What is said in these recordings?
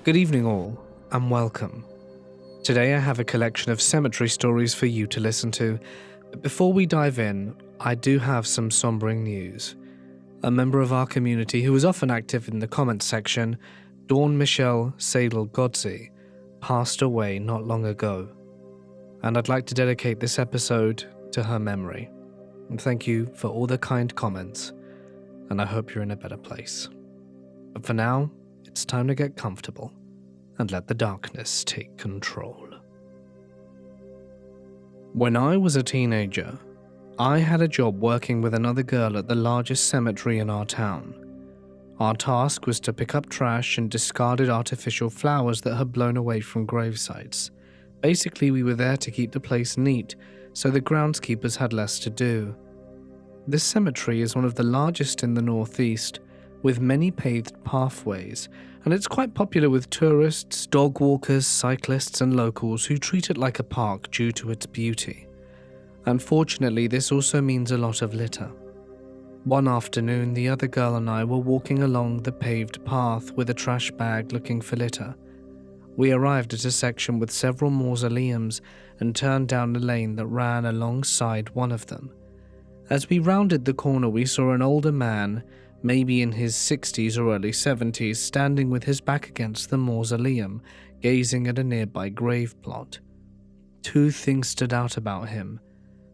Good evening all, and welcome. Today I have a collection of cemetery stories for you to listen to, but before we dive in, I do have some sombering news. A member of our community who is often active in the comments section, Dawn Michelle Sadel-Godzi, passed away not long ago, and I'd like to dedicate this episode to her memory. And thank you for all the kind comments, and I hope you're in a better place. But for now, it's time to get comfortable and let the darkness take control. When I was a teenager, I had a job working with another girl at the largest cemetery in our town. Our task was to pick up trash and discarded artificial flowers that had blown away from gravesites. Basically, we were there to keep the place neat, so the groundskeepers had less to do. This cemetery is one of the largest in the northeast, with many paved pathways, and it's quite popular with tourists, dog walkers, cyclists and locals who treat it like a park due to its beauty. Unfortunately, this also means a lot of litter. One afternoon, the other girl and I were walking along the paved path with a trash bag looking for litter. We arrived at a section with several mausoleums and turned down a lane that ran alongside one of them. As we rounded the corner, we saw an older man, maybe in his 60s or early 70s, standing with his back against the mausoleum, gazing at a nearby grave plot. Two things stood out about him.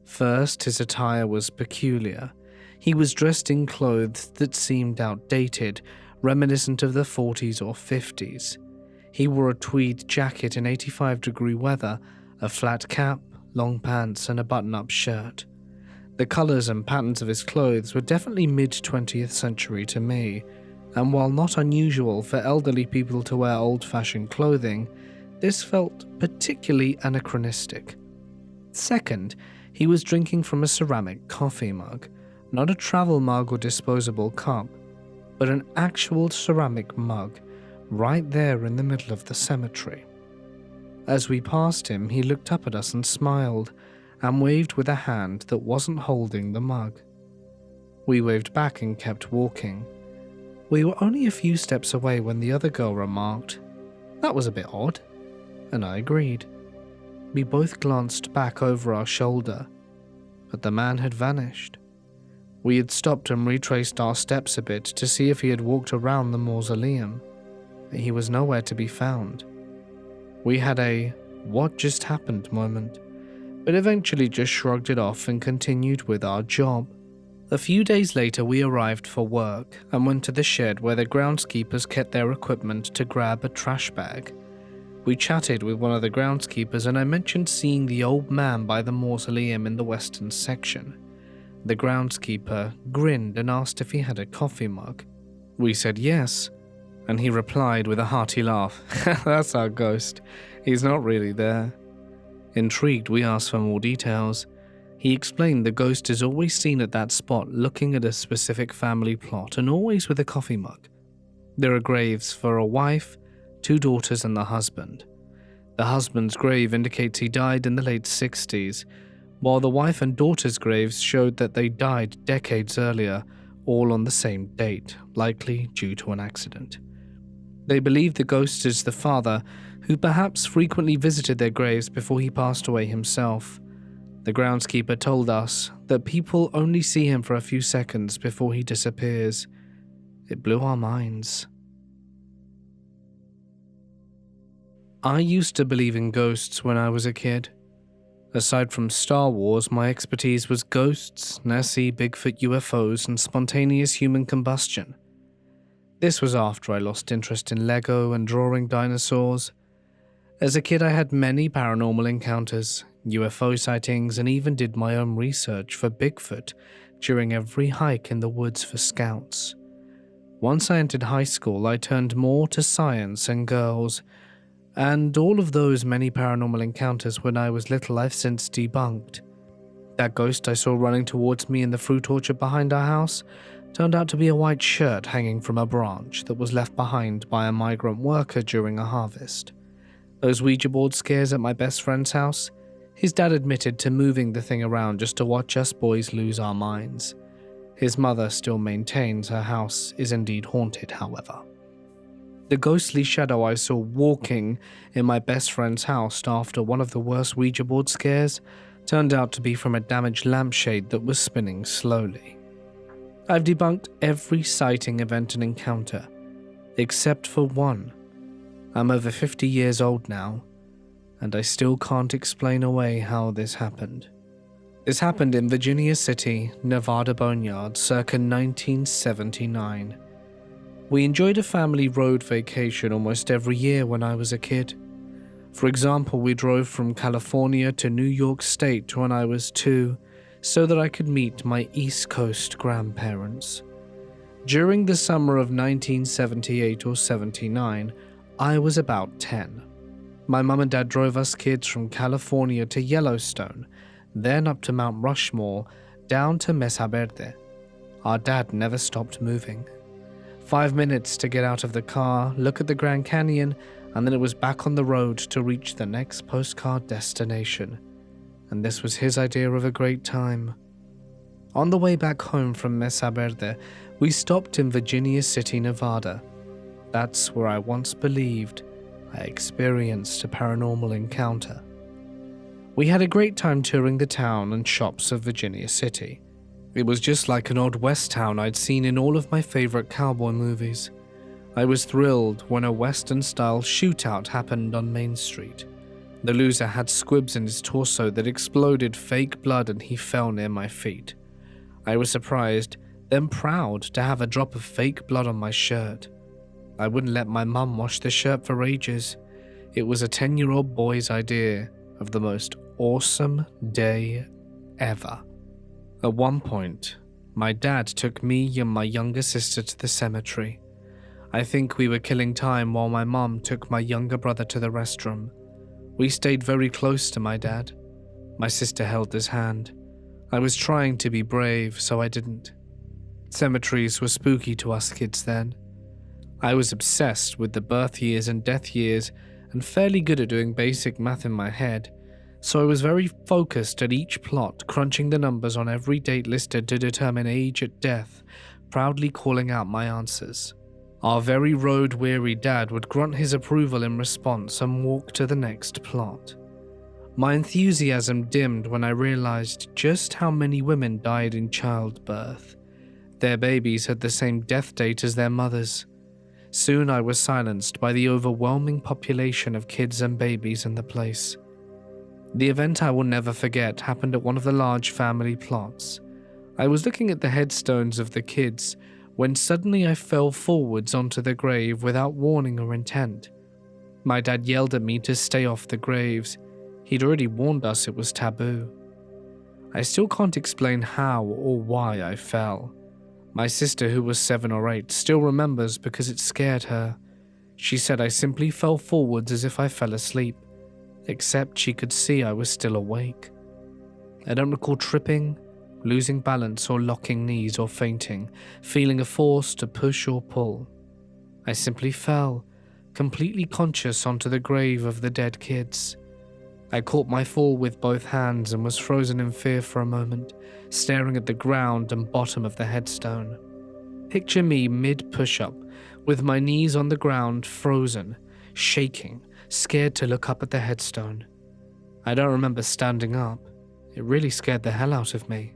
First, his attire was peculiar. He was dressed in clothes that seemed outdated, reminiscent of the 40s or 50s. He wore a tweed jacket in 85-degree weather, a flat cap, long pants, and a button-up shirt. The colours and patterns of his clothes were definitely mid-20th century to me, and while not unusual for elderly people to wear old-fashioned clothing, this felt particularly anachronistic. Second, he was drinking from a ceramic coffee mug, not a travel mug or disposable cup, but an actual ceramic mug, right there in the middle of the cemetery. As we passed him, he looked up at us and smiled, and waved with a hand that wasn't holding the mug. We waved back and kept walking. We were only a few steps away when the other girl remarked, "That was a bit odd," and I agreed. We both glanced back over our shoulder, but the man had vanished. We had stopped and retraced our steps a bit to see if he had walked around the mausoleum. He was nowhere to be found. We had a "what just happened" moment, but eventually just shrugged it off and continued with our job. A few days later, we arrived for work and went to the shed where the groundskeepers kept their equipment to grab a trash bag. We chatted with one of the groundskeepers and I mentioned seeing the old man by the mausoleum in the western section. The groundskeeper grinned and asked if he had a coffee mug. We said yes, and he replied with a hearty laugh, "That's our ghost. He's not really there." Intrigued, we asked for more details. He explained the ghost is always seen at that spot looking at a specific family plot and always with a coffee mug. There are graves for a wife, 2 daughters and the husband. The husband's grave indicates he died in the late 60s, while the wife and daughter's graves showed that they died decades earlier, all on the same date, likely due to an accident. They believe the ghost is the father, who perhaps frequently visited their graves before he passed away himself. The groundskeeper told us that people only see him for a few seconds before he disappears. It blew our minds. I used to believe in ghosts when I was a kid. Aside from Star Wars, my expertise was ghosts, Nessie, Bigfoot, UFOs, and spontaneous human combustion. This was after I lost interest in Lego and drawing dinosaurs. As a kid, I had many paranormal encounters, UFO sightings, and even did my own research for Bigfoot during every hike in the woods for scouts. Once I entered high school, I turned more to science and girls, and all of those many paranormal encounters when I was little I've since debunked. That ghost I saw running towards me in the fruit orchard behind our house turned out to be a white shirt hanging from a branch that was left behind by a migrant worker during a harvest. Those Ouija board scares at my best friend's house, his dad admitted to moving the thing around just to watch us boys lose our minds. His mother still maintains her house is indeed haunted, however. The ghostly shadow I saw walking in my best friend's house after one of the worst Ouija board scares turned out to be from a damaged lampshade that was spinning slowly. I've debunked every sighting, event and encounter, except for one. I'm over 50 years old now, and I still can't explain away how this happened. This happened in Virginia City, Nevada Boneyard, circa 1979. We enjoyed a family road vacation almost every year when I was a kid. For example, we drove from California to New York State when I was 2, so that I could meet my East Coast grandparents. During the summer of 1978 or 79, I was about 10. My mum and dad drove us kids from California to Yellowstone, then up to Mount Rushmore, down to Mesa Verde. Our dad never stopped moving. 5 minutes to get out of the car, look at the Grand Canyon, and then it was back on the road to reach the next postcard destination. And this was his idea of a great time. On the way back home from Mesa Verde, we stopped in Virginia City, Nevada. That's where I once believed I experienced a paranormal encounter. We had a great time touring the town and shops of Virginia City. It was just like an old west town I'd seen in all of my favorite cowboy movies. I was thrilled when a western-style shootout happened on Main Street. The loser had squibs in his torso that exploded fake blood and he fell near my feet. I was surprised, then proud to have a drop of fake blood on my shirt. I wouldn't let my mum wash the shirt for ages. It was a 10-year-old boy's idea of the most awesome day ever. At one point, my dad took me and my younger sister to the cemetery. I think we were killing time while my mum took my younger brother to the restroom. We stayed very close to my dad. My sister held his hand. I was trying to be brave, so I didn't. Cemeteries were spooky to us kids then. I was obsessed with the birth years and death years and fairly good at doing basic math in my head, so I was very focused at each plot, crunching the numbers on every date listed to determine age at death, proudly calling out my answers. Our very road-weary dad would grunt his approval in response and walk to the next plot. My enthusiasm dimmed when I realized just how many women died in childbirth. Their babies had the same death date as their mothers. Soon I was silenced by the overwhelming population of kids and babies in the place. The event I will never forget happened at one of the large family plots. I was looking at the headstones of the kids when suddenly I fell forwards onto the grave without warning or intent. My dad yelled at me to stay off the graves. He'd already warned us it was taboo. I still can't explain how or why I fell. My sister, who was 7 or 8, still remembers because it scared her. She said I simply fell forwards as if I fell asleep, except she could see I was still awake. I don't recall tripping, losing balance or locking knees or fainting, feeling a force to push or pull. I simply fell, completely conscious onto the grave of the dead kids. I caught my fall with both hands and was frozen in fear for a moment, staring at the ground and bottom of the headstone. Picture me mid-push-up, with my knees on the ground, frozen, shaking, scared to look up at the headstone. I don't remember standing up. It really scared the hell out of me.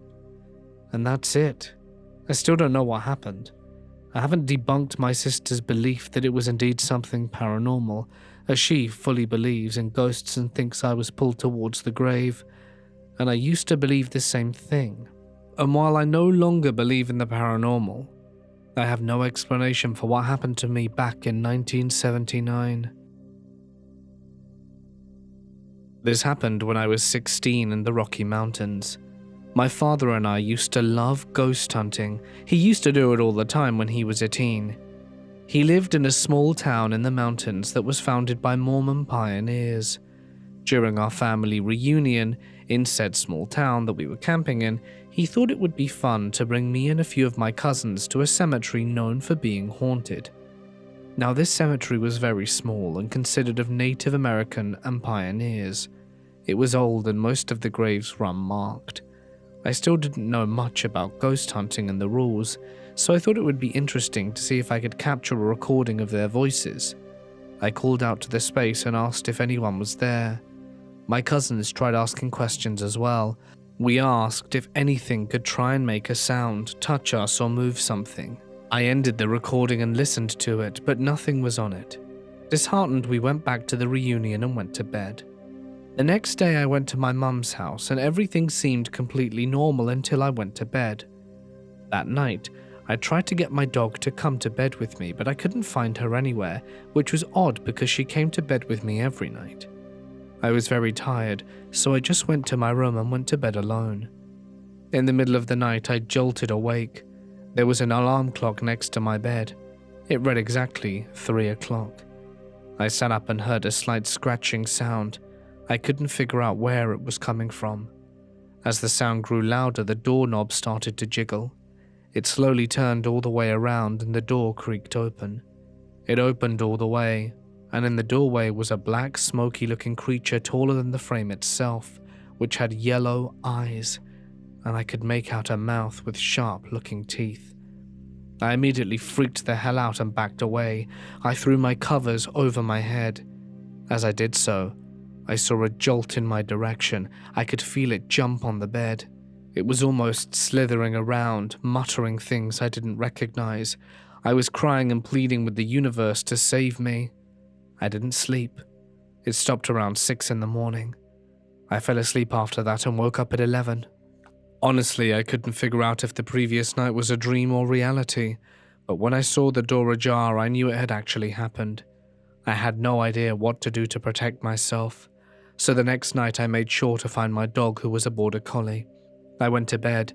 And that's it. I still don't know what happened. I haven't debunked my sister's belief that it was indeed something paranormal, as she fully believes in ghosts and thinks I was pulled towards the grave, and I used to believe the same thing. And while I no longer believe in the paranormal, I have no explanation for what happened to me back in 1979. This happened when I was 16 in the Rocky Mountains. My father and I used to love ghost hunting. He used to do it all the time when he was a teen. He lived in a small town in the mountains that was founded by Mormon pioneers. During our family reunion in said small town that we were camping in, he thought it would be fun to bring me and a few of my cousins to a cemetery known for being haunted. Now, this cemetery was very small and considered of Native American and pioneers. It was old and most of the graves were unmarked. I still didn't know much about ghost hunting and the rules, so I thought it would be interesting to see if I could capture a recording of their voices. I called out to the space and asked if anyone was there. My cousins tried asking questions as well. We asked if anything could try and make a sound, touch us, or move something. I ended the recording and listened to it, but nothing was on it. Disheartened, we went back to the reunion and went to bed. The next day I went to my mum's house and everything seemed completely normal until I went to bed. That night, I tried to get my dog to come to bed with me, but I couldn't find her anywhere, which was odd because she came to bed with me every night. I was very tired, so I just went to my room and went to bed alone. In the middle of the night, I jolted awake. There was an alarm clock next to my bed. It read exactly 3 o'clock. I sat up and heard a slight scratching sound. I couldn't figure out where it was coming from. As the sound grew louder, the doorknob started to jiggle. It slowly turned all the way around and the door creaked open. It opened all the way, and in the doorway was a black, smoky-looking creature taller than the frame itself, which had yellow eyes, and I could make out a mouth with sharp-looking teeth. I immediately freaked the hell out and backed away. I threw my covers over my head. As I did so, I saw a jolt in my direction. I could feel it jump on the bed. It was almost slithering around, muttering things I didn't recognize. I was crying and pleading with the universe to save me. I didn't sleep. It stopped around 6 in the morning. I fell asleep after that and woke up at 11. Honestly, I couldn't figure out if the previous night was a dream or reality, but when I saw the door ajar, I knew it had actually happened. I had no idea what to do to protect myself, so the next night I made sure to find my dog, who was a border collie. I went to bed,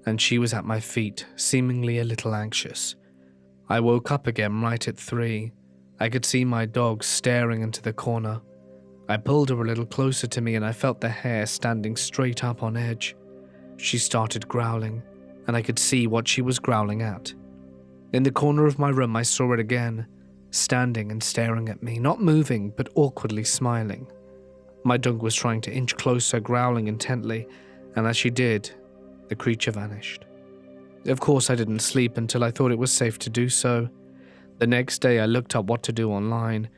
and she was at my feet, seemingly a little anxious. I woke up again right at 3. I could see my dog staring into the corner. I pulled her a little closer to me and I felt the hair standing straight up on edge. She started growling, and I could see what she was growling at. In the corner of my room, I saw it again, standing and staring at me, not moving, but awkwardly smiling. My dog was trying to inch closer, growling intently, and as she did, the creature vanished. Of course, I didn't sleep until I thought it was safe to do so. The next day, I looked up what to do online,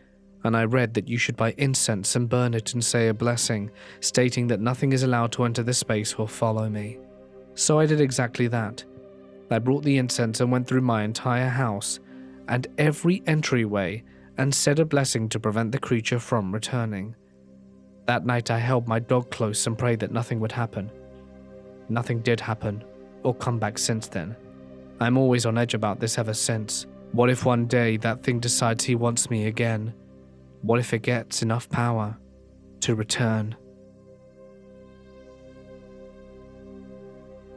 and I read that you should buy incense and burn it and say a blessing, stating that nothing is allowed to enter the space or follow me. So I did exactly that. I brought the incense and went through my entire house and every entryway and said a blessing to prevent the creature from returning. That night I held my dog close and prayed that nothing would happen. Nothing did happen, or come back since then. I'm always on edge about this ever since. What if one day that thing decides he wants me again? What if it gets enough power to return?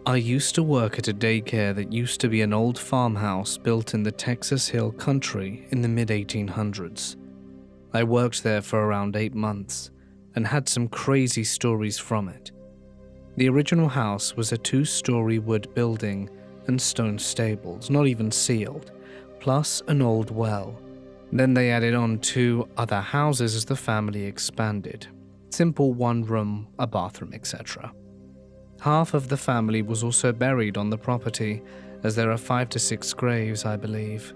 I used to work at a daycare that used to be an old farmhouse built in the Texas Hill Country in the mid-1800s. I worked there for around 8 months and had some crazy stories from it. The original house was a 2-story wood building and stone stables, not even sealed, plus an old well. Then they added on 2 other houses as the family expanded. Simple 1-room, a bathroom, etc. Half of the family was also buried on the property, as there are 5 to 6 graves, I believe.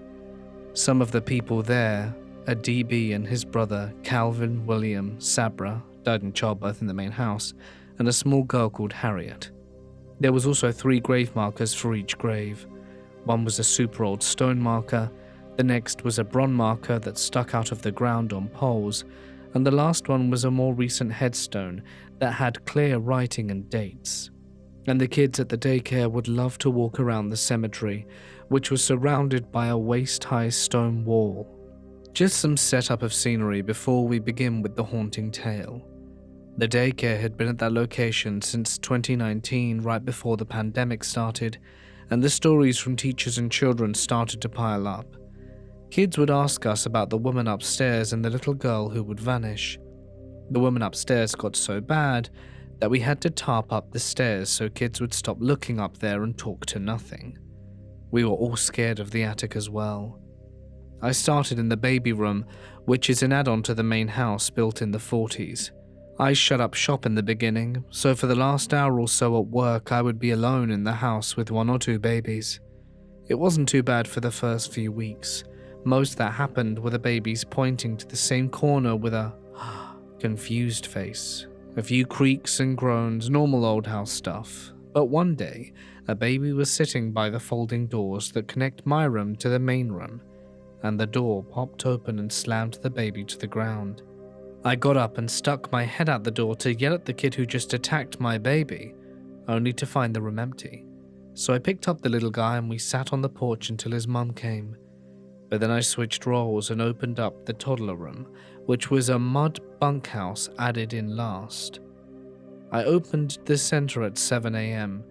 Some of the people there, a DB and his brother, Calvin William Sabra, died in childbirth in the main house, and a small girl called Harriet. There was also 3 grave markers for each grave. One was a super old stone marker, the next was a bronze marker that stuck out of the ground on poles, and the last one was a more recent headstone that had clear writing and dates. And the kids at the daycare would love to walk around the cemetery, which was surrounded by a waist-high stone wall. Just some setup of scenery before we begin with the haunting tale. The daycare had been at that location since 2019, right before the pandemic started, and the stories from teachers and children started to pile up. Kids would ask us about the woman upstairs and the little girl who would vanish. The woman upstairs got so bad that we had to tarp up the stairs so kids would stop looking up there and talk to nothing. We were all scared of the attic as well. I started in the baby room, which is an add-on to the main house built in the 40s. I shut up shop in the beginning, so for the last hour or so at work I would be alone in the house with 1 or 2 babies. It wasn't too bad for the first few weeks. Most that happened were the babies pointing to the same corner with a confused face. A few creaks and groans, normal old house stuff. But one day, a baby was sitting by the folding doors that connect my room to the main room, and the door popped open and slammed the baby to the ground. I got up and stuck my head out the door to yell at the kid who just attacked my baby, only to find the room empty. So I picked up the little guy and we sat on the porch until his mum came. But then I switched roles and opened up the toddler room, which was a mud bunkhouse added in last. I opened the center at 7 a.m.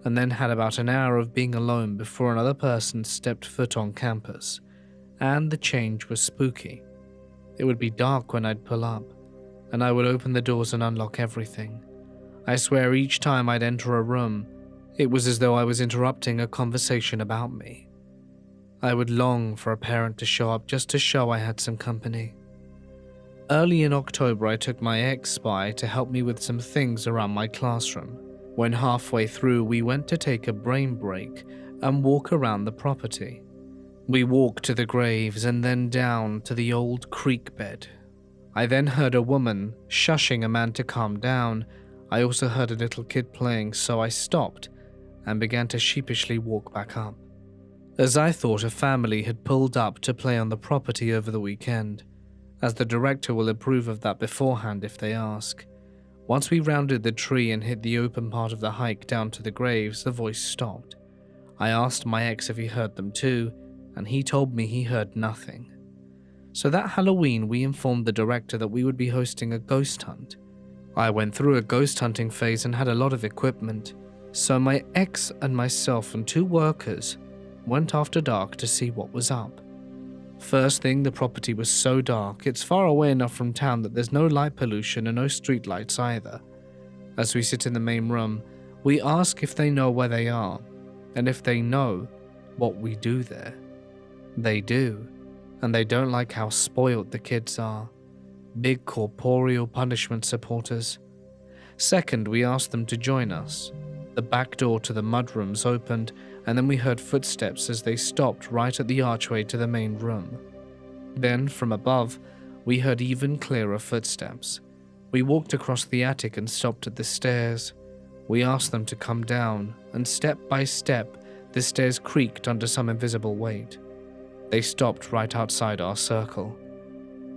and then had about an hour of being alone before another person stepped foot on campus, and the change was spooky. It would be dark when I'd pull up, and I would open the doors and unlock everything. I swear each time I'd enter a room, it was as though I was interrupting a conversation about me. I would long for a parent to show up just to show I had some company. Early in October, I took my ex-spy to help me with some things around my classroom. When halfway through, we went to take a brain break and walk around the property. We walked to the graves and then down to the old creek bed. I then heard a woman shushing a man to calm down. I also heard a little kid playing, so I stopped and began to sheepishly walk back up, as I thought a family had pulled up to play on the property over the weekend, as the director will approve of that beforehand if they ask. Once we rounded the tree and hit the open part of the hike down to the graves, the voice stopped. I asked my ex if he heard them too, and he told me he heard nothing. So that Halloween, we informed the director that we would be hosting a ghost hunt. I went through a ghost hunting phase and had a lot of equipment, so my ex and myself and 2 workers went after dark to see what was up. First thing, the property was so dark, it's far away enough from town that there's no light pollution and no street lights either. As we sit in the main room, we ask if they know where they are, and if they know what we do there. They do, and they don't like how spoiled the kids are. Big corporeal punishment supporters. Second, we asked them to join us. The back door to the mudrooms opened, and then we heard footsteps as they stopped right at the archway to the main room. Then, from above, we heard even clearer footsteps. We walked across the attic and stopped at the stairs. We asked them to come down, and step by step, the stairs creaked under some invisible weight. They stopped right outside our circle.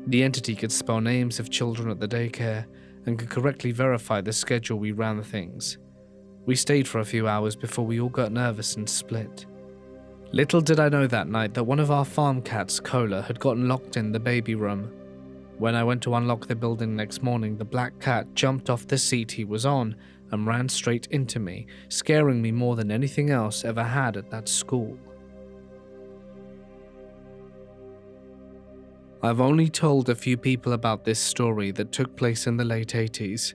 The entity could spell names of children at the daycare and could correctly verify the schedule we ran things. We stayed for a few hours before we all got nervous and split. Little did I know that night that one of our farm cats, Cola, had gotten locked in the baby room. When I went to unlock the building next morning, the black cat jumped off the seat he was on and ran straight into me, scaring me more than anything else ever had at that school. I've only told a few people about this story that took place in the late 80s.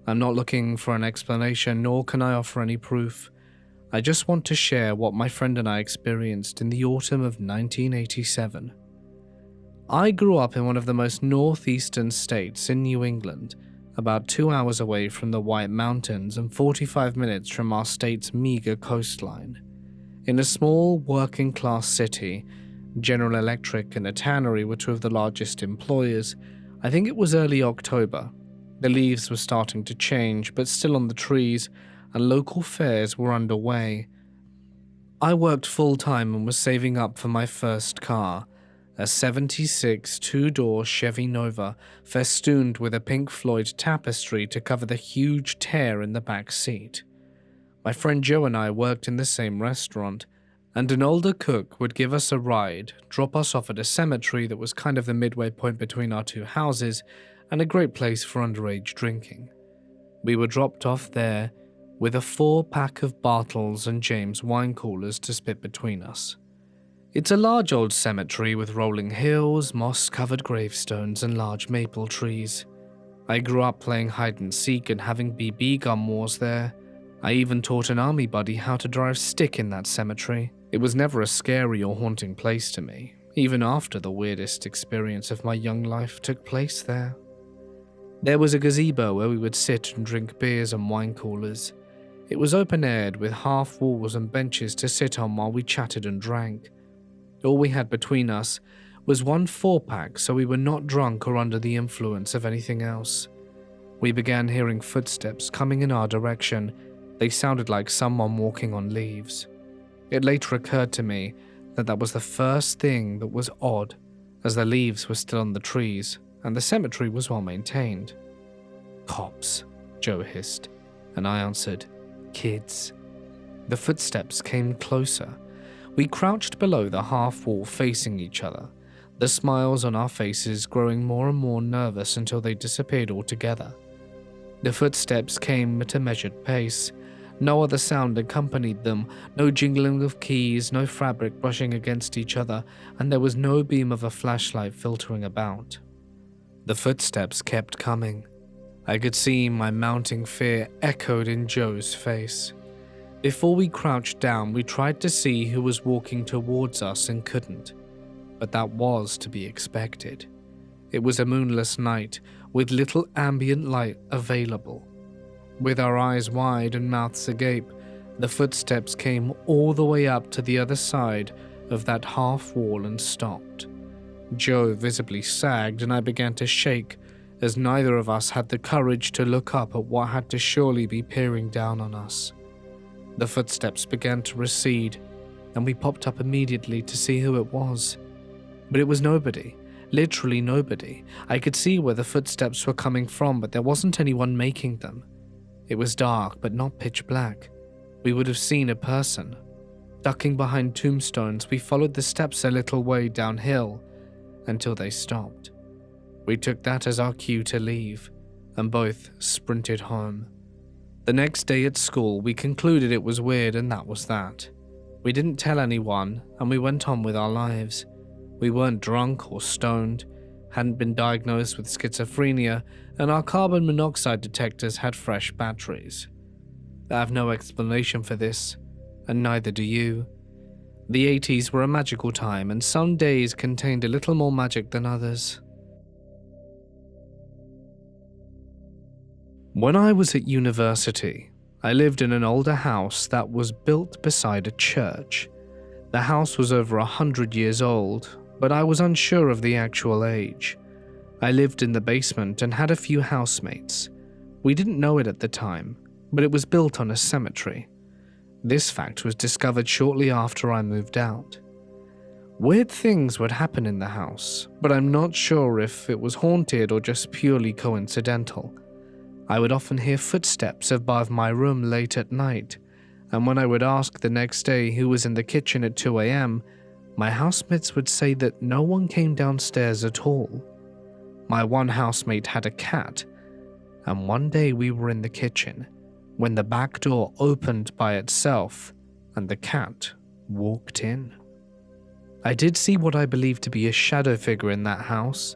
I'm not looking for an explanation, nor can I offer any proof. I just want to share what my friend and I experienced in the autumn of 1987. I grew up in one of the most northeastern states in New England, about 2 hours away from the White Mountains and 45 minutes from our state's meager coastline. In a small, working-class city, General Electric and a tannery were 2 of the largest employers. I think it was early October. The leaves were starting to change, but still on the trees, and local fairs were underway. I worked full-time and was saving up for my first car, a 76 2-door Chevy Nova festooned with a Pink Floyd tapestry to cover the huge tear in the back seat. My friend Joe and I worked in the same restaurant, and an older cook would give us a ride, drop us off at a cemetery that was kind of the midway point between our 2 houses, and a great place for underage drinking. We were dropped off there with a 4-pack of Bartles and James wine coolers to spit between us. It's a large old cemetery with rolling hills, moss-covered gravestones, and large maple trees. I grew up playing hide-and-seek and having BB gun wars there. I even taught an army buddy how to drive stick in that cemetery. It was never a scary or haunting place to me, even after the weirdest experience of my young life took place there. There was a gazebo where we would sit and drink beers and wine coolers. It was open-aired with half walls and benches to sit on while we chatted and drank. All we had between us was one 4-pack, so we were not drunk or under the influence of anything else. We began hearing footsteps coming in our direction. They sounded like someone walking on leaves. It later occurred to me that was the first thing that was odd, as the leaves were still on the trees and the cemetery was well maintained. "Cops," Joe hissed, and I answered, "Kids." The footsteps came closer. We crouched below the half wall facing each other, the smiles on our faces growing more and more nervous until they disappeared altogether. The footsteps came at a measured pace. No other sound accompanied them, no jingling of keys, no fabric brushing against each other, and there was no beam of a flashlight filtering about. The footsteps kept coming. I could see my mounting fear echoed in Joe's face. Before we crouched down, we tried to see who was walking towards us and couldn't. But that was to be expected. It was a moonless night with little ambient light available. With our eyes wide and mouths agape, the footsteps came all the way up to the other side of that half wall and stopped. Joe visibly sagged and I began to shake, as neither of us had the courage to look up at what had to surely be peering down on us. The footsteps began to recede, and we popped up immediately to see who it was. But it was nobody, literally nobody. I could see where the footsteps were coming from, but there wasn't anyone making them. It was dark, but not pitch black. We would have seen a person. Ducking behind tombstones, we followed the steps a little way downhill until they stopped. We took that as our cue to leave, and both sprinted home. The next day at school, we concluded it was weird, and that was that. We didn't tell anyone, and we went on with our lives. We weren't drunk or stoned, hadn't been diagnosed with schizophrenia, and our carbon monoxide detectors had fresh batteries. I have no explanation for this, and neither do you. The 80s were a magical time, and some days contained a little more magic than others. When I was at university, I lived in an older house that was built beside a church. The house was over 100 years old, but I was unsure of the actual age. I lived in the basement and had a few housemates. We didn't know it at the time, but it was built on a cemetery. This fact was discovered shortly after I moved out. Weird things would happen in the house, but I'm not sure if it was haunted or just purely coincidental. I would often hear footsteps above my room late at night, and when I would ask the next day who was in the kitchen at 2 a.m., my housemates would say that no one came downstairs at all. My one housemate had a cat, and one day we were in the kitchen when the back door opened by itself and the cat walked in. I did see what I believed to be a shadow figure in that house.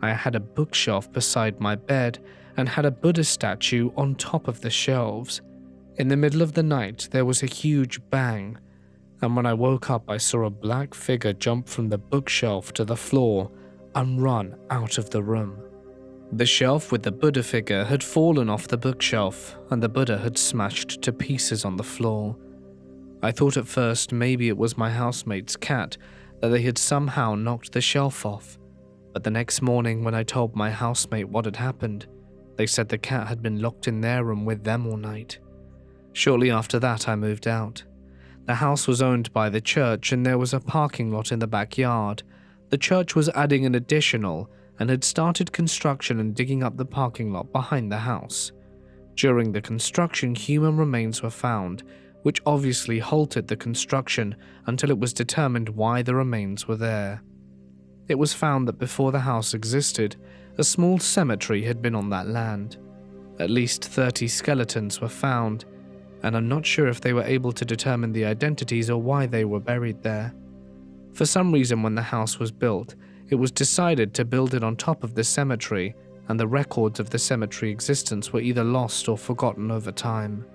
I had a bookshelf beside my bed and had a Buddha statue on top of the shelves. In the middle of the night, there was a huge bang, and when I woke up, I saw a black figure jump from the bookshelf to the floor and run out of the room. The shelf with the Buddha figure had fallen off the bookshelf, and the Buddha had smashed to pieces on the floor. I thought at first maybe it was my housemate's cat, that they had somehow knocked the shelf off, but the next morning when I told my housemate what had happened, they said the cat had been locked in their room with them all night. Shortly after that, I moved out. The house was owned by the church and there was a parking lot in the backyard. The church was adding an additional and had started construction and digging up the parking lot behind the house. During the construction, human remains were found, which obviously halted the construction until it was determined why the remains were there. It was found that before the house existed, a small cemetery had been on that land. At least 30 skeletons were found, and I'm not sure if they were able to determine the identities or why they were buried there. For some reason, when the house was built, it was decided to build it on top of the cemetery, and the records of the cemetery existence were either lost or forgotten over time.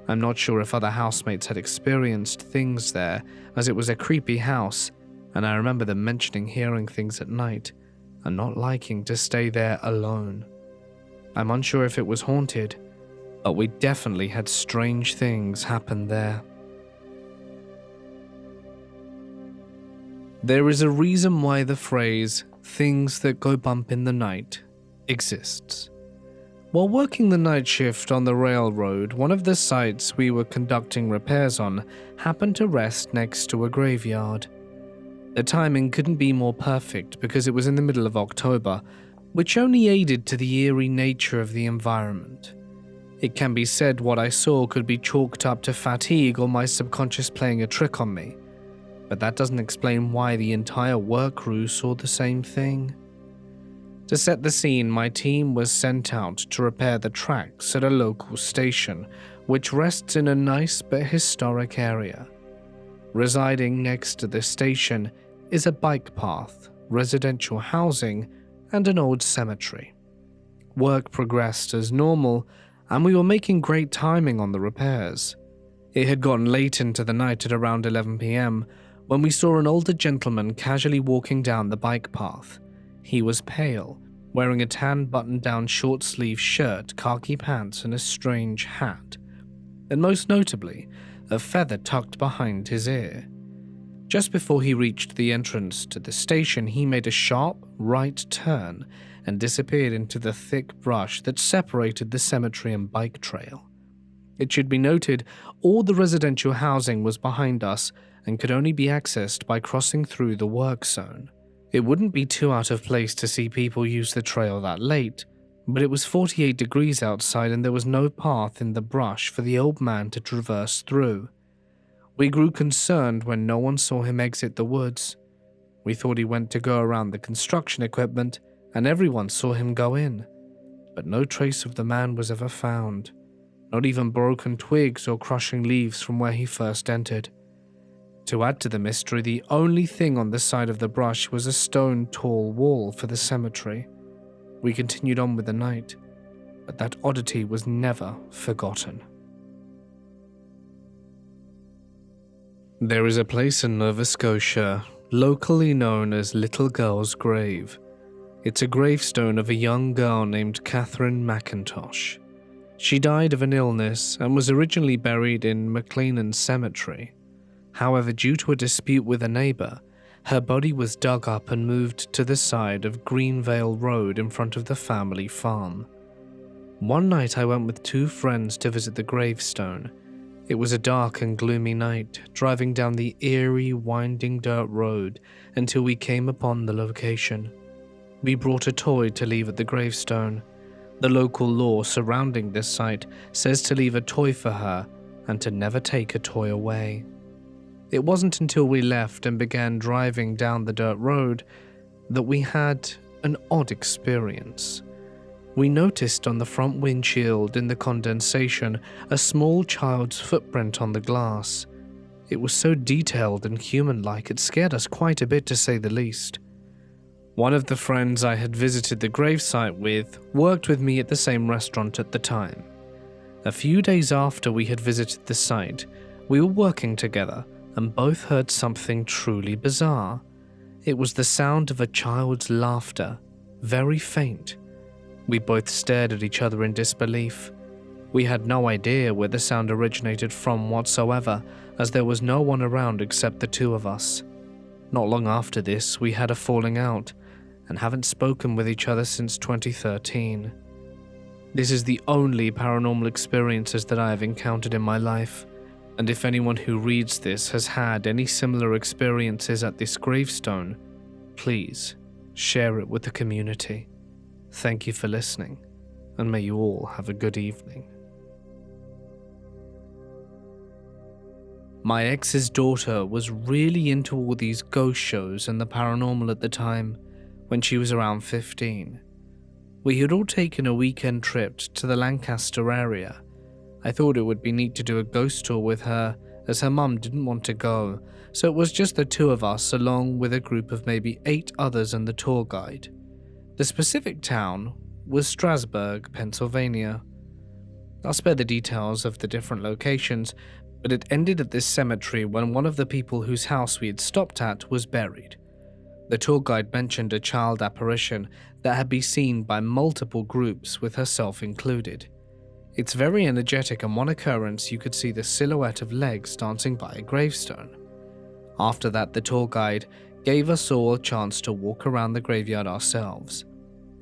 I'm not sure if other housemates had experienced things there, as it was a creepy house, and I remember them mentioning hearing things at night and not liking to stay there alone. I'm unsure if it was haunted, but we definitely had strange things happen there. There is a reason why the phrase, "things that go bump in the night," exists. While working the night shift on the railroad, one of the sites we were conducting repairs on happened to rest next to a graveyard. The timing couldn't be more perfect because it was in the middle of October, which only aided to the eerie nature of the environment. It can be said what I saw could be chalked up to fatigue or my subconscious playing a trick on me, but that doesn't explain why the entire work crew saw the same thing. To set the scene, my team was sent out to repair the tracks at a local station, which rests in a nice but historic area. Residing next to the station is a bike path, residential housing, and an old cemetery. Work progressed as normal, and we were making great timing on the repairs. It had gotten late into the night at around 11 p.m. when we saw an older gentleman casually walking down the bike path. He was pale, wearing a tan button-down short-sleeve shirt, khaki pants, and a strange hat, and most notably, a feather tucked behind his ear. Just before he reached the entrance to the station, he made a sharp right turn and disappeared into the thick brush that separated the cemetery and bike trail. It should be noted, all the residential housing was behind us and could only be accessed by crossing through the work zone. It wouldn't be too out of place to see people use the trail that late, but it was 48 degrees outside and there was no path in the brush for the old man to traverse through. We grew concerned when no one saw him exit the woods. We thought he went to go around the construction equipment and everyone saw him go in, but no trace of the man was ever found, not even broken twigs or crushing leaves from where he first entered. To add to the mystery, the only thing on the side of the brush was a stone-tall wall for the cemetery. We continued on with the night, but that oddity was never forgotten. There is a place in Nova Scotia, locally known as Little Girl's Grave. It's a gravestone of a young girl named Catherine McIntosh. She died of an illness and was originally buried in McLennan Cemetery. However, due to a dispute with a neighbor, her body was dug up and moved to the side of Greenvale Road in front of the family farm. One night I went with two friends to visit the gravestone. It was a dark and gloomy night, driving down the eerie, winding dirt road until we came upon the location. We brought a toy to leave at the gravestone. The local law surrounding this site says to leave a toy for her and to never take a toy away. It wasn't until we left and began driving down the dirt road that we had an odd experience. We noticed on the front windshield in the condensation a small child's footprint on the glass. It was so detailed and human-like it scared us quite a bit, to say the least. One of the friends I had visited the gravesite with worked with me at the same restaurant at the time. A few days after we had visited the site, we were working together and both heard something truly bizarre. It was the sound of a child's laughter, very faint. We both stared at each other in disbelief. We had no idea where the sound originated from whatsoever, as there was no one around except the two of us. Not long after this, we had a falling out, and haven't spoken with each other since 2013. This is the only paranormal experiences that I have encountered in my life, and if anyone who reads this has had any similar experiences at this gravestone, please share it with the community. Thank you for listening, and may you all have a good evening. My ex's daughter was really into all these ghost shows and the paranormal at the time, when she was around 15. We had all taken a weekend trip to the Lancaster area. I thought it would be neat to do a ghost tour with her, as her mum didn't want to go, so it was just the two of us along with a group of maybe 8 others and the tour guide. The specific town was Strasburg, Pennsylvania. I'll spare the details of the different locations, but it ended at this cemetery when one of the people whose house we had stopped at was buried. The tour guide mentioned a child apparition that had been seen by multiple groups, with herself included. It's very energetic, and one occurrence you could see the silhouette of legs dancing by a gravestone. After that, the tour guide gave us all a chance to walk around the graveyard ourselves.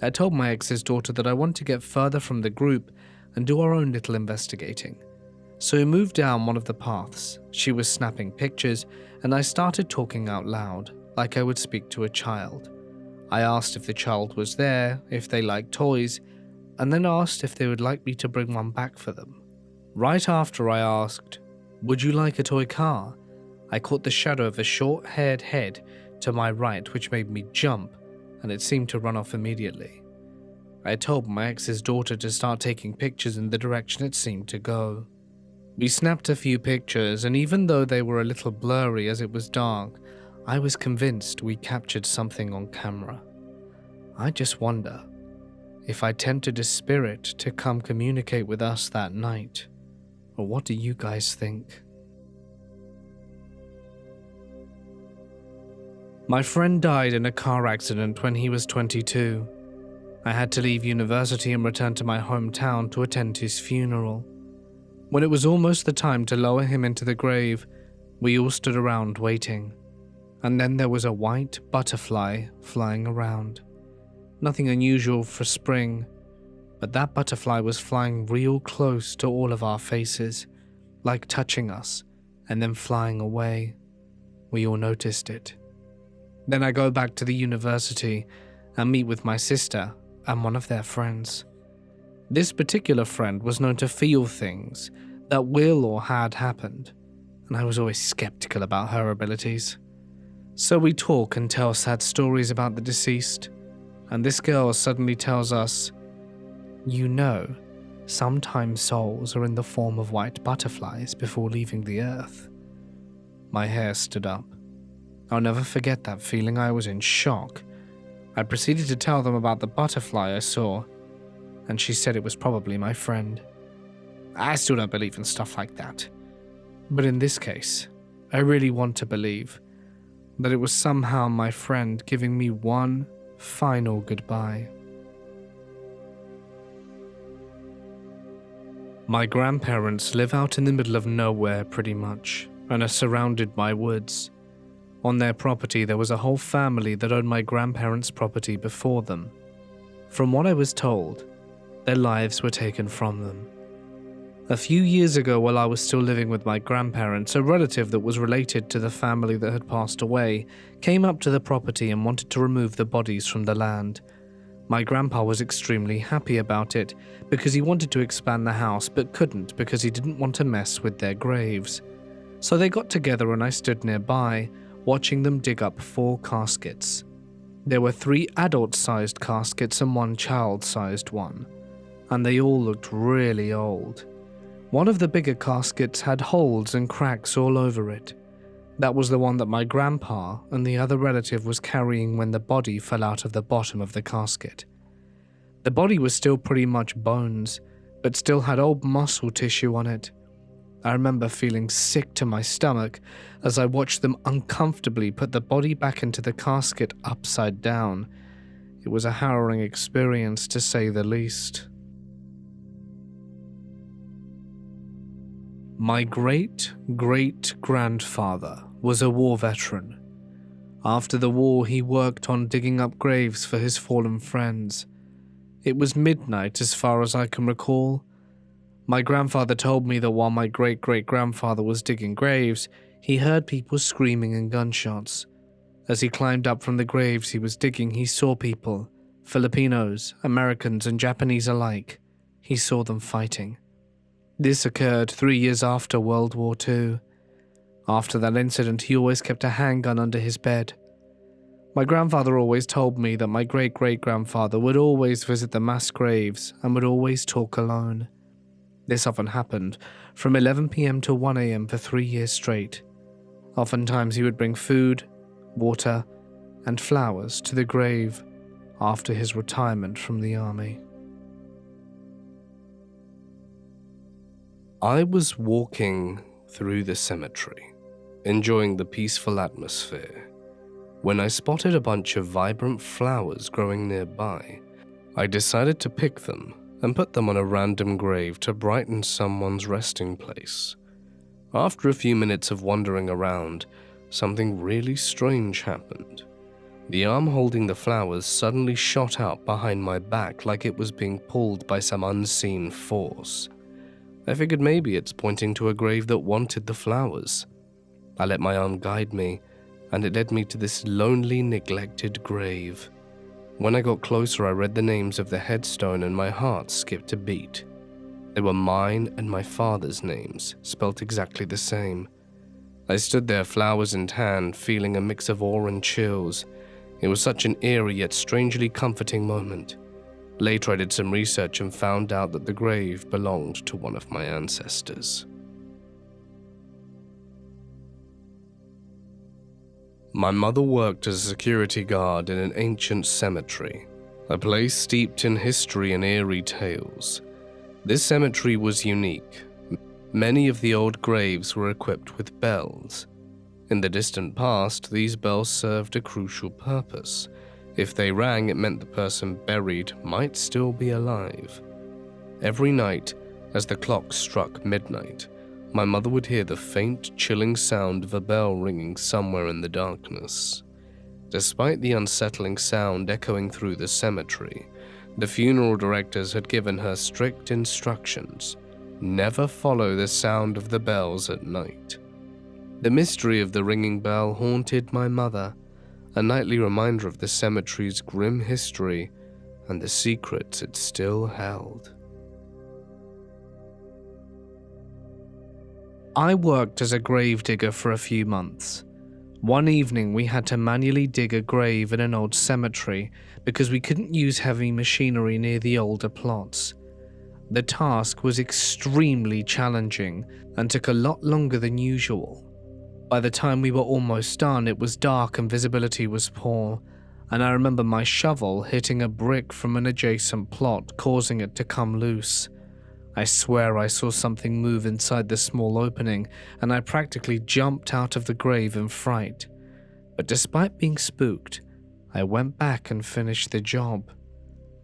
I told my ex's daughter that I wanted to get further from the group and do our own little investigating. So we moved down one of the paths. She was snapping pictures, and I started talking out loud, like I would speak to a child. I asked if the child was there, if they liked toys, and then asked if they would like me to bring one back for them. Right after I asked, "Would you like a toy car?" I caught the shadow of a short-haired head to my right, which made me jump, and it seemed to run off immediately. I told my ex's daughter to start taking pictures in the direction it seemed to go. We snapped a few pictures, and even though they were a little blurry as it was dark, I was convinced we captured something on camera. I just wonder if I tempted a spirit to come communicate with us that night. Or what do you guys think? My friend died in a car accident when he was 22. I had to leave university and return to my hometown to attend his funeral. When it was almost the time to lower him into the grave, we all stood around waiting. And then there was a white butterfly flying around. Nothing unusual for spring, but that butterfly was flying real close to all of our faces, like touching us, and then flying away. We all noticed it. Then I go back to the university and meet with my sister and one of their friends. This particular friend was known to feel things that will or had happened, and I was always skeptical about her abilities. So we talk and tell sad stories about the deceased, and this girl suddenly tells us, "You know, sometimes souls are in the form of white butterflies before leaving the earth." My hair stood up. I'll never forget that feeling. I was in shock. I proceeded to tell them about the butterfly I saw, and she said it was probably my friend. I still don't believe in stuff like that. But in this case, I really want to believe that it was somehow my friend giving me one final goodbye. My grandparents live out in the middle of nowhere pretty much, and are surrounded by woods. On their property there was a whole family that owned my grandparents' property before them. From what I was told, their lives were taken from them. A few years ago, while I was still living with my grandparents, a relative that was related to the family that had passed away came up to the property and wanted to remove the bodies from the land. My grandpa was extremely happy about it because he wanted to expand the house but couldn't because he didn't want to mess with their graves. So they got together and I stood nearby, watching them dig up 4 caskets. There were 3 adult-sized caskets and 1 child-sized one, and they all looked really old. One of the bigger caskets had holes and cracks all over it. That was the one that my grandpa and the other relative was carrying when the body fell out of the bottom of the casket. The body was still pretty much bones, but still had old muscle tissue on it. I remember feeling sick to my stomach as I watched them uncomfortably put the body back into the casket upside down. It was a harrowing experience, to say the least. My great-great-grandfather was a war veteran. After the war, he worked on digging up graves for his fallen friends. It was midnight as far as I can recall. My grandfather told me that while my great-great-grandfather was digging graves, he heard people screaming and gunshots. As he climbed up from the graves he was digging, he saw people, Filipinos, Americans, and Japanese alike. He saw them fighting. This occurred 3 years after World War II. After that incident, he always kept a handgun under his bed. My grandfather always told me that my great-great-grandfather would always visit the mass graves and would always talk alone. This often happened from 11 p.m. to 1 a.m. for 3 years straight. Oftentimes he would bring food, water, and flowers to the grave after his retirement from the army. I was walking through the cemetery, enjoying the peaceful atmosphere, when I spotted a bunch of vibrant flowers growing nearby. I decided to pick them and put them on a random grave to brighten someone's resting place. After a few minutes of wandering around, something really strange happened. The arm holding the flowers suddenly shot out behind my back like it was being pulled by some unseen force. I figured maybe it's pointing to a grave that wanted the flowers. I let my arm guide me, and it led me to this lonely, neglected grave. When I got closer, I read the names of the headstone and my heart skipped a beat. They were mine and my father's names, spelt exactly the same. I stood there, flowers in hand, feeling a mix of awe and chills. It was such an eerie yet strangely comforting moment. Later I did some research and found out that the grave belonged to one of my ancestors. My mother worked as a security guard in an ancient cemetery, a place steeped in history and eerie tales. This cemetery was unique. Many of the old graves were equipped with bells. In the distant past, these bells served a crucial purpose. If they rang, it meant the person buried might still be alive. Every night, as the clock struck midnight, my mother would hear the faint, chilling sound of a bell ringing somewhere in the darkness. Despite the unsettling sound echoing through the cemetery, the funeral directors had given her strict instructions: never follow the sound of the bells at night. The mystery of the ringing bell haunted my mother, a nightly reminder of the cemetery's grim history and the secrets it still held. I worked as a gravedigger for a few months. One evening we had to manually dig a grave in an old cemetery because we couldn't use heavy machinery near the older plots. The task was extremely challenging and took a lot longer than usual. By the time we were almost done, it was dark and visibility was poor, and I remember my shovel hitting a brick from an adjacent plot, causing it to come loose. I swear I saw something move inside the small opening, and I practically jumped out of the grave in fright. But despite being spooked, I went back and finished the job.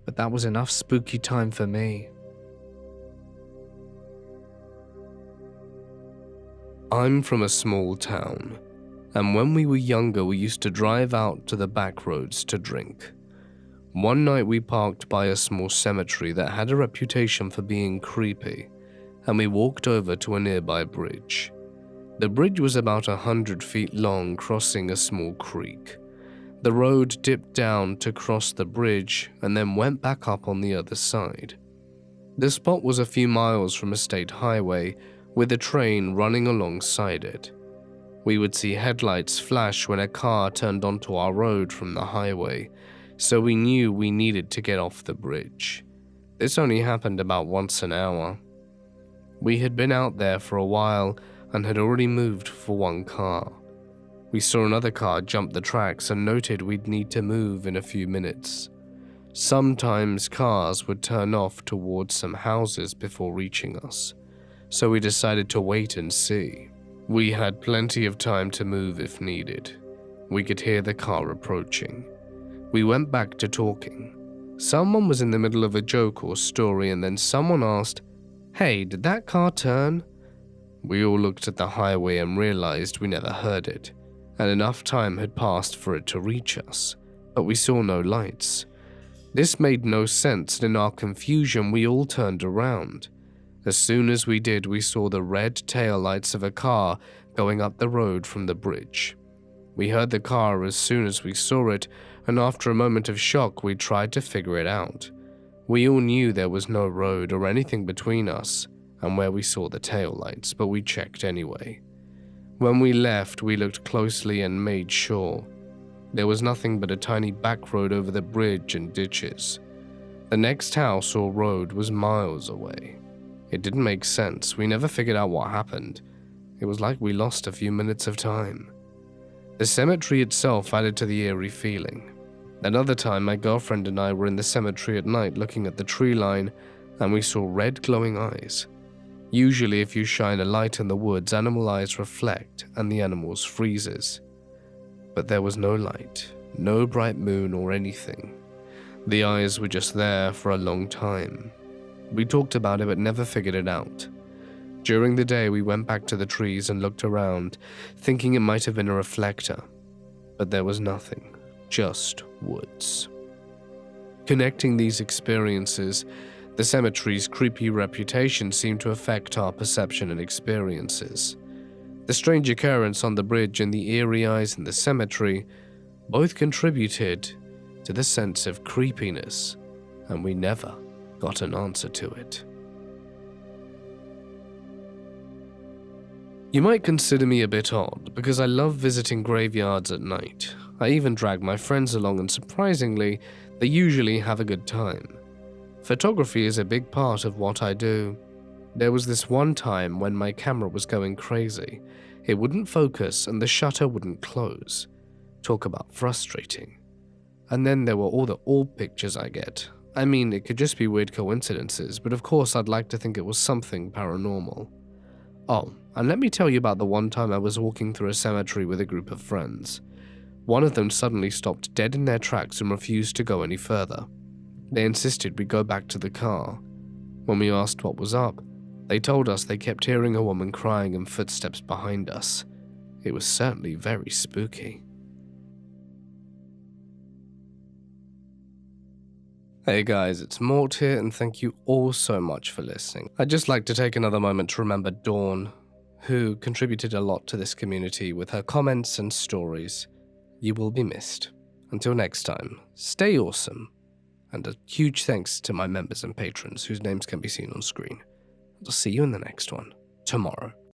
But that was enough spooky time for me. I'm from a small town, and when we were younger we used to drive out to the back roads to drink. One night we parked by a small cemetery that had a reputation for being creepy, and we walked over to a nearby bridge. The bridge was about 100 feet long, crossing a small creek. The road dipped down to cross the bridge and then went back up on the other side. The spot was a few miles from a state highway, with a train running alongside it. We would see headlights flash when a car turned onto our road from the highway, so we knew we needed to get off the bridge. This only happened about once an hour. We had been out there for a while and had already moved for one car. We saw another car jump the tracks and noted we'd need to move in a few minutes. Sometimes cars would turn off towards some houses before reaching us, so we decided to wait and see. We had plenty of time to move if needed. We could hear the car approaching. We went back to talking. Someone was in the middle of a joke or story, and then someone asked, "Hey, did that car turn?" We all looked at the highway and realized we never heard it, and enough time had passed for it to reach us, but we saw no lights. This made no sense, and in our confusion we all turned around. As soon as we did, we saw the red taillights of a car going up the road from the bridge. We heard the car as soon as we saw it, and after a moment of shock, we tried to figure it out. We all knew there was no road or anything between us and where we saw the taillights, but we checked anyway. When we left, we looked closely and made sure. There was nothing but a tiny back road over the bridge and ditches. The next house or road was miles away. It didn't make sense. We never figured out what happened. It was like we lost a few minutes of time. The cemetery itself added to the eerie feeling. Another time, my girlfriend and I were in the cemetery at night looking at the tree line, and we saw red glowing eyes. Usually, if you shine a light in the woods, animal eyes reflect and the animals freezes. But there was no light, no bright moon or anything. The eyes were just there for a long time. We talked about it but never figured it out. During the day, we went back to the trees and looked around, thinking it might have been a reflector, but there was nothing, just woods. Connecting these experiences, the cemetery's creepy reputation seemed to affect our perception and experiences. The strange occurrence on the bridge and the eerie eyes in the cemetery both contributed to the sense of creepiness, and we never got an answer to it. You might consider me a bit odd because I love visiting graveyards at night. I even drag my friends along, and surprisingly, they usually have a good time. Photography is a big part of what I do. There was this one time when my camera was going crazy. It wouldn't focus and the shutter wouldn't close. Talk about frustrating. And then there were all the orb pictures I get. I mean, it could just be weird coincidences, but of course I'd like to think it was something paranormal. Oh, and let me tell you about the one time I was walking through a cemetery with a group of friends. One of them suddenly stopped dead in their tracks and refused to go any further. They insisted we go back to the car. When we asked what was up, they told us they kept hearing a woman crying and footsteps behind us. It was certainly very spooky. Hey guys, it's Mort here, and thank you all so much for listening. I'd just like to take another moment to remember Dawn, who contributed a lot to this community with her comments and stories. You will be missed. Until next time, stay awesome, and a huge thanks to my members and patrons whose names can be seen on screen. I'll see you in the next one, tomorrow.